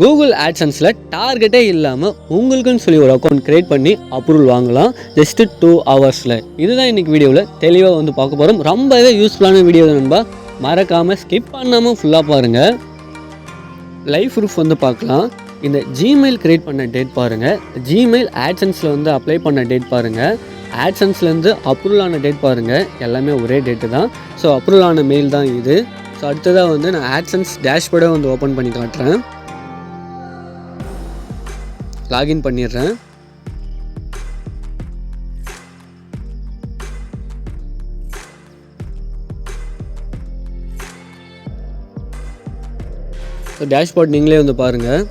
Google ஆட்சன்ஸில் டார்கெட்டே இல்லாமல் உங்களுக்குன்னு சொல்லி ஒரு அக்கௌண்ட் க்ரியேட் பண்ணி அப்ரூவல் வாங்கலாம் ஜஸ்ட்டு 2 ஹவர்ஸில். இதுதான் இன்றைக்கி வீடியோவில் தெளிவாக வந்து பார்க்க போகிறோம். ரொம்பவே யூஸ்ஃபுல்லான வீடியோ தான் நண்பா. மறக்காமல் ஸ்கிப் பண்ணாமல் ஃபுல்லாக பாருங்கள். லைவ் ப்ரூஃப் வந்து பார்க்கலாம். இந்த ஜிமெயில் க்ரியேட் பண்ண டேட் பாருங்கள், ஜிமெயில் ஆட்சன்ஸில் வந்து அப்ளை பண்ண டேட் பாருங்கள், ஆட்சன்ஸ்லேருந்து அப்ரூவல் ஆன டேட் பாருங்கள். எல்லாமே ஒரே டேட்டு தான். ஸோ அப்ரூவல் ஆன மெயில் தான் இது. ஸோ அடுத்ததாக வந்து நான் ஆட்சன்ஸ் டேஷ்போர்டை வந்து ஓப்பன் பண்ணி காட்டுறேன். லாகின் பண்ணிடுறேன். ஸோ டேஷ்போர்ட் நீங்களே வந்து பாருங்கள்.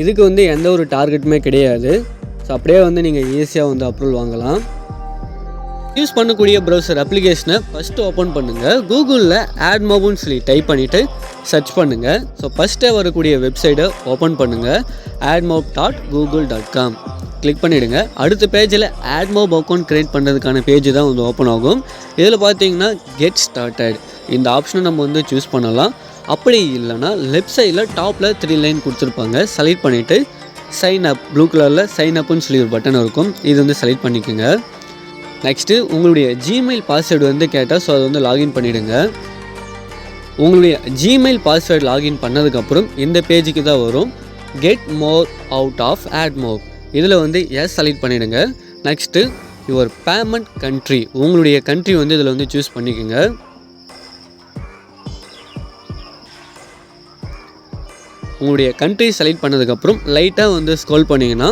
இதுக்கு வந்து எந்த ஒரு டார்கெட்டுமே கிடையாது. ஸோ அப்படியே வந்து நீங்கள் ஈஸியாக வந்து அப்ரூவல் வாங்கலாம். யூஸ் பண்ணக்கூடிய ப்ரௌசர் அப்ளிகேஷனை ஃபஸ்ட்டு ஓப்பன் பண்ணுங்கள். கூகுளில் AdMobன்னு சொல்லி டைப் பண்ணிவிட்டு சர்ச் பண்ணுங்கள். ஸோ ஃபஸ்ட்டே வரக்கூடிய வெப்சைட்டை ஓப்பன் பண்ணுங்கள். admob.google.com கிளிக் பண்ணிவிடுங்க. அடுத்த பேஜில் AdMob அக்கௌண்ட் க்ரியேட் பண்ணுறதுக்கான பேஜ் தான் வந்து ஓப்பன் ஆகும். இதில் பார்த்தீங்கன்னா கெட் ஸ்டார்டட் இந்த ஆப்ஷனை நம்ம வந்து சூஸ் பண்ணலாம். அப்படி இல்லைனா லெஃப்ட் சைடில் டாப்பில் 3 லைன் கொடுத்துருப்பாங்க. செலக்ட் பண்ணிவிட்டு சைன் அப் ப்ளூ கலரில் சைன் அப்புன்னு சொல்லி ஒரு பட்டன் இருக்கும். இது வந்து செலக்ட் பண்ணிக்கோங்க. நெக்ஸ்ட்டு உங்களுடைய ஜிமெயில் பாஸ்வேர்டு வந்து கேட்டால் ஸோ அதை வந்து லாகின் பண்ணிவிடுங்க. உங்களுடைய ஜிமெயில் பாஸ்வேர்டு லாகின் பண்ணதுக்கப்புறம் இந்த பேஜுக்கு தான் வரும். Get more out of AdMob இதில் வந்து எஸ் செலக்ட் பண்ணிவிடுங்க. நெக்ஸ்ட்டு யுவர் பேமெண்ட் கண்ட்ரி உங்களுடைய கண்ட்ரி வந்து இதில் வந்து சூஸ் பண்ணிக்கோங்க. உங்களுடைய கண்ட்ரி செலக்ட் பண்ணதுக்கப்புறம் லைட்டாக வந்து ஸ்க்ரோல் பண்ணிங்கன்னா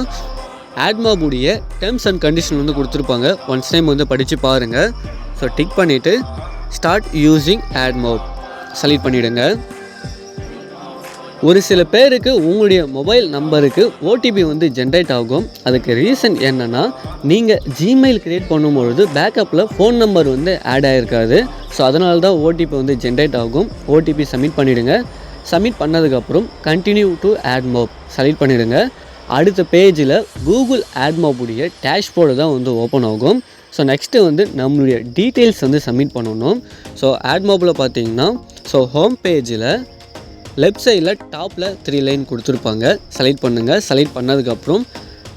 AdMob உடைய டேர்ம்ஸ் அண்ட் கண்டிஷன் வந்து கொடுத்துருப்பாங்க. ஒன்ஸ் டைம் வந்து படித்து பாருங்கள். ஸோ டிக் பண்ணிவிட்டு ஸ்டார்ட் யூஸிங் AdMob செலக்ட் பண்ணிவிடுங்க. ஒரு சில பேருக்கு உங்களுடைய மொபைல் நம்பருக்கு ஓடிபி வந்து ஜென்ரேட் ஆகும். அதுக்கு ரீசன் என்னென்னா நீங்கள் ஜிமெயில் க்ரியேட் பண்ணும்பொழுது பேக்கப்பில் ஃபோன் நம்பர் வந்து ஆட் ஆகிருக்காது. ஸோ அதனால தான் ஓடிபி வந்து ஜென்ரேட் ஆகும். ஓடிபி சப்மிட் பண்ணிவிடுங்க. சப்மிட் பண்ணதுக்கப்புறம் கண்டினியூ டு AdMob செலக்ட் பண்ணிவிடுங்க. அடுத்த பேஜில் கூகுள் AdMob உடைய டேஷ்போர்டு தான் வந்து ஓப்பன் ஆகும். ஸோ நெக்ஸ்ட்டு வந்து நம்மளுடைய டீட்டெயில்ஸ் வந்து சப்மிட் பண்ணணும். ஸோ AdMobல பார்த்தீங்கன்னா ஸோ ஹோம் பேஜில் லெஃப்ட் சைடில் டாப்பில் 3 லைன் கொடுத்துருப்பாங்க. செலக்ட் பண்ணுங்கள். செலக்ட் பண்ணதுக்கப்புறம்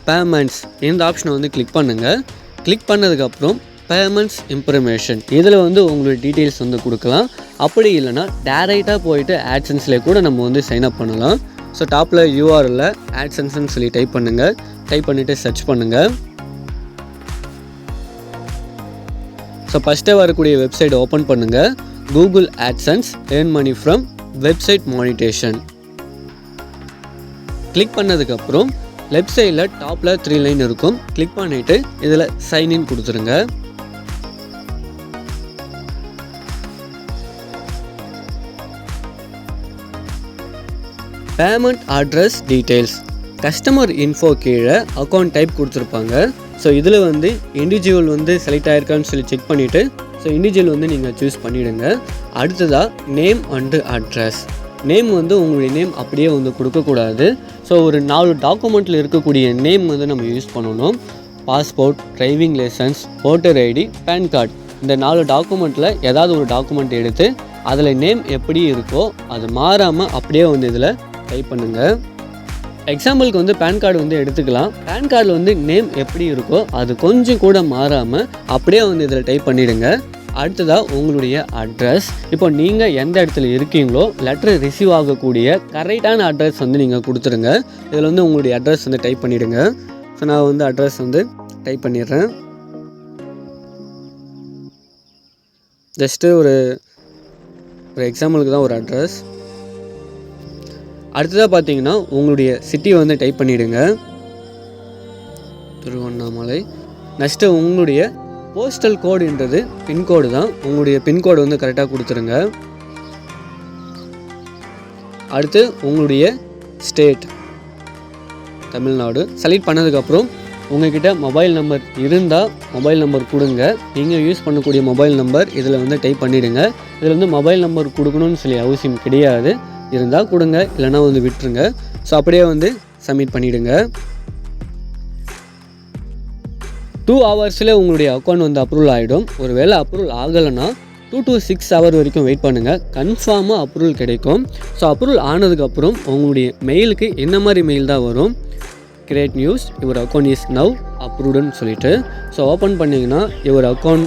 பேமெண்ட்ஸ் இந்த ஆப்ஷனை வந்து கிளிக் பண்ணுங்கள். கிளிக் பண்ணதுக்கப்புறம் பேமெண்ட்ஸ் இன்ஃபர்மேஷன் இதில் வந்து உங்களுடைய டீட்டெயில்ஸ் வந்து கொடுக்கலாம். அப்படி இல்லைனா டேரெக்டாக போயிட்டு ஆட்சன்ஸில் கூட நம்ம வந்து சைன்அப் பண்ணலாம். ஸோ டாப்பில் யூஆர்எல்ல ஆட்சன்ஸ்ன்னு சொல்லி டைப் பண்ணுங்கள். டைப் பண்ணிவிட்டு சர்ச் பண்ணுங்கள். ஸோ ஃபஸ்ட்டே வரக்கூடிய வெப்சைட் ஓப்பன் பண்ணுங்கள். Google AdSense earn money from website monetization click பண்ணதுக்கப்புறம் லெஃப்ட் சைடில் டாப்பில் 3 லைன் இருக்கும். கிளிக் பண்ணிவிட்டு இதில் சைன்இன் கொடுத்துருங்க. Payment address details customer info கீழே அக்கௌண்ட் டைப் கொடுத்துருப்பாங்க. ஸோ இதில் வந்து இண்டிவிஜுவல் வந்து செலக்ட் ஆகிருக்கான்னு சொல்லி செக் பண்ணிவிட்டு ஸோ இண்டிவிஜுவல் வந்து நீங்கள் சூஸ் பண்ணிவிடுங்க. அடுத்ததாக நேம் அண்டு அட்ரஸ். நேம் வந்து உங்களுடைய நேம் அப்படியே வந்து கொடுக்கக்கூடாது. ஸோ ஒரு 4 டாக்குமெண்ட்டில் இருக்கக்கூடிய நேம் வந்து நம்ம யூஸ் பண்ணணும். Passport, driving license, voter ID, PAN card இந்த 4 டாக்குமெண்ட்டில் ஏதாவது ஒரு டாக்குமெண்ட் எடுத்து அதில் நேம் எப்படி இருக்கோ அது மாறாமல் அப்படியே வந்து இதில் டைப் பண்ணுங்கள். எக்ஸாம்பிளுக்கு வந்து பேன் கார்டு வந்து எடுத்துக்கலாம். பேன் கார்டில் வந்து நேம் எப்படி இருக்கோ அது கொஞ்சம் கூட மாறாமல் அப்படியே வந்து இதில் டைப் பண்ணிவிடுங்க. அடுத்ததாக உங்களுடைய அட்ரஸ். இப்போ நீங்கள் எந்த இடத்துல இருக்கீங்களோ லெட்டர் ரிசீவ் ஆகக்கூடிய கரெக்டான அட்ரஸ் வந்து நீங்கள் கொடுத்துருங்க. இதில் வந்து உங்களுடைய அட்ரஸ் வந்து டைப் பண்ணிவிடுங்க. ஸோ நான் வந்து அட்ரஸ் வந்து டைப் பண்ணிடுறேன். ஜஸ்ட்டு ஒரு எக்ஸாம்பிளுக்கு தான் ஒரு அட்ரஸ். அடுத்ததாக பார்த்தீங்கன்னா உங்களுடைய சிட்டி வந்து டைப் பண்ணிவிடுங்க. திருவண்ணாமலை. நெக்ஸ்ட்டு உங்களுடைய போஸ்டல் கோடுன்றது பின்கோடு தான். உங்களுடைய பின்கோடு வந்து கரெக்டாக கொடுத்துருங்க. அடுத்து உங்களுடைய ஸ்டேட் தமிழ்நாடு செலக்ட் பண்ணதுக்கப்புறம் உங்கள்கிட்ட மொபைல் நம்பர் இருந்தால் மொபைல் நம்பர் கொடுங்க. நீங்கள் யூஸ் பண்ணக்கூடிய மொபைல் நம்பர் இதில் வந்து டைப் பண்ணிவிடுங்க. இதில் வந்து மொபைல் நம்பர் கொடுக்கணும்னு சொல்லி அவசியம் கிடையாது. இருந்தால் கொடுங்க, இல்லைனா வந்து விட்டுருங்க. ஸோ அப்படியே வந்து சப்மிட் பண்ணிவிடுங்க. 2 ஹவர்ஸில் உங்களுடைய அக்கௌண்ட் வந்து அப்ரூவல் ஆகிடும். ஒரு வேளை அப்ரூவல் ஆகலைன்னா 2 to 6 ஹவர் வரைக்கும் வெயிட் பண்ணுங்கள், கன்ஃபார்மாக அப்ரூவல் கிடைக்கும். ஸோ அப்ரூவல் ஆனதுக்கப்புறம் உங்களுடைய மெயிலுக்கு என்ன மாதிரி மெயில் தான் வரும், great news, your account is now அப்ரூவ்டுன்னு சொல்லிட்டு. ஸோ ஓப்பன் பண்ணிங்கன்னா your account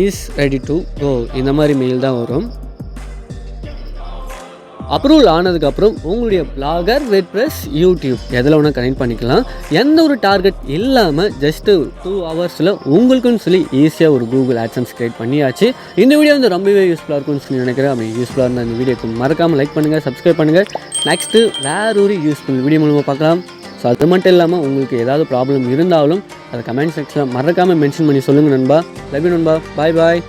is ready to go இந்த மாதிரி மெயில் தான் வரும். அப்ரூவல் ஆனதுக்கப்புறம் உங்களுடைய பிளாகர், வெட்ப்ரெஸ், யூடியூப் எதில் வேணால் கனெக்ட் பண்ணிக்கலாம். எந்த ஒரு டார்கெட் இல்லாமல் ஜஸ்ட்டு 2 ஹவர்ஸில் உங்களுக்குன்னு சொல்லி ஈஸியாக ஒரு கூகுள் ஆட்சன்ஸ் கிரியேட் பண்ணியாச்சு. இந்த வீடியோ வந்து ரொம்பவே யூஸ்ஃபுல்லாக இருக்கும்னு சொல்லி நினைக்கிறேன். அப்படி யூஸ்ஃபுல்லாக இருந்தால் இந்த வீடியோக்கு மறக்காமல் லைக் பண்ணுங்கள், சப்ஸ்கிரைப் பண்ணுங்கள். நெக்ஸ்ட்டு வேற ஒரு யூஸ்ஃபுல் வீடியோ மூலமாக பார்க்கலாம். ஸோ அது மட்டும் இல்லாமல் உங்களுக்கு ஏதாவது ப்ராப்ளம் இருந்தாலும் அதை கமெண்ட் செக்ஷனில் மறக்காமல் மென்ஷன் பண்ணி சொல்லுங்கள் நண்பா. லவ் யூ நண்பா. பாய் பாய்.